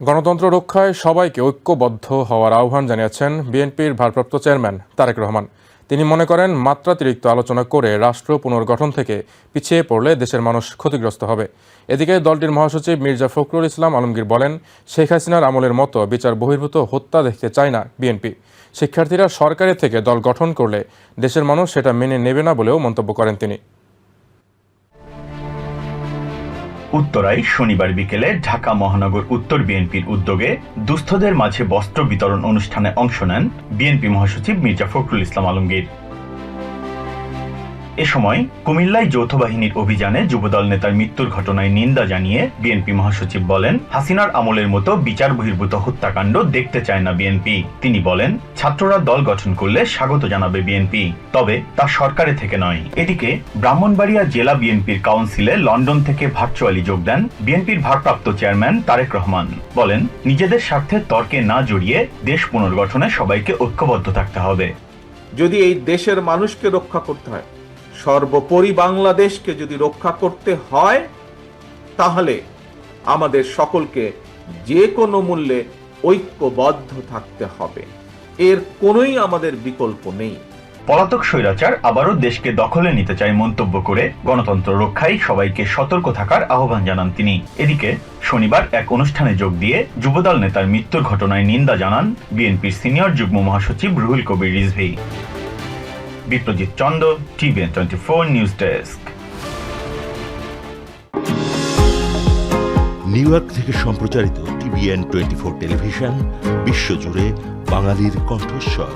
গণতন্ত্র রক্ষায় সবাইকে ঐক্যবদ্ধ হওয়ার আহ্বান জানিয়েছেন বিএনপির ভারপ্রাপ্ত চেয়ারম্যান তারেক রহমান। তিনি মনে করেন, মাত্রাতিরিক্ত আলোচনা করে রাষ্ট্র পুনর্গঠন থেকে পিছিয়ে পড়লে দেশের মানুষ ক্ষতিগ্রস্ত হবে। এদিকে দলটির মহাসচিব মির্জা ফখরুল ইসলাম আলমগীর বলেন, শেখ হাসিনার আমলের মতো বিচার বহির্ভূত হত্যা দেখতে চায় না বিএনপি। শিক্ষার্থীরা সরকারের থেকে দল গঠন করলে দেশের মানুষ সেটা মেনে নেবে না বলেও মন্তব্য করেন তিনি। উত্তরায় শনিবার বিকেলে ঢাকা মহানগর উত্তর বিএনপির উদ্যোগে দুস্থদের মাঝে বস্ত্র বিতরণ অনুষ্ঠানে অংশ নেন বিএনপি মহাসচিব মির্জা ফখরুল ইসলাম আলমগীর। এ সময় কুমিল্লায় যৌথ বাহিনীর অভিযানে যুবদল নেতার মৃত্যুর ঘটনায় নিন্দা জানিয়ে বিএনপি মহাসচিব বলেন, হাসিনার আমলের মতো বিচার বহির্ভূত হত্যাকাণ্ড দেখতে চায় না বিএনপি। তিনি বলেন, ছাত্ররা দল গঠন করলে স্বাগত জানাবে বিএনপি, তবে তা সরকারে থেকে নয়। এদিকে ব্রাহ্মণবাড়িয়া জেলা বিএনপির কাউন্সিলে লন্ডন থেকে ভার্চুয়ালি যোগ দেন বিএনপির ভারপ্রাপ্ত চেয়ারম্যান তারেক রহমান। বলেন, নিজেদের স্বার্থে তর্কে না জড়িয়ে দেশ পুনর্গঠনে সবাইকে ঐক্যবদ্ধ থাকতে হবে। যদি এই দেশের মানুষকে রক্ষা করতে হয়, সর্বোপরি বাংলাদেশকে যদি রক্ষা করতে হয়, তাহলে আমাদের সকলকে যে কোনো মূল্যে ঐক্যবদ্ধ থাকতে হবে। এর কোনোই আমাদের বিকল্প নেই। পলাতক স্বৈরাচার আবারও দেশকে দখলে নিতে চায় মন্তব্য করে গণতন্ত্র রক্ষায় সবাইকে সতর্ক থাকার আহ্বান জানান তিনি। এদিকে শনিবার এক অনুষ্ঠানে যোগ দিয়ে যুবদল নেতার মৃত্যুর ঘটনায় নিন্দা জানান বিএনপির সিনিয়র যুগ্ম মহাসচিব রুহুল কবির রিজভী। বিপ্রজিৎ চন্দ, টিভিএন 24 নিউজ ডেস্ক। নিউ ইয়র্ক থেকে সম্প্রচারিত টিভিএন 24 টেলিভিশন বিশ্বজুড়ে বাঙালির কণ্ঠস্বর।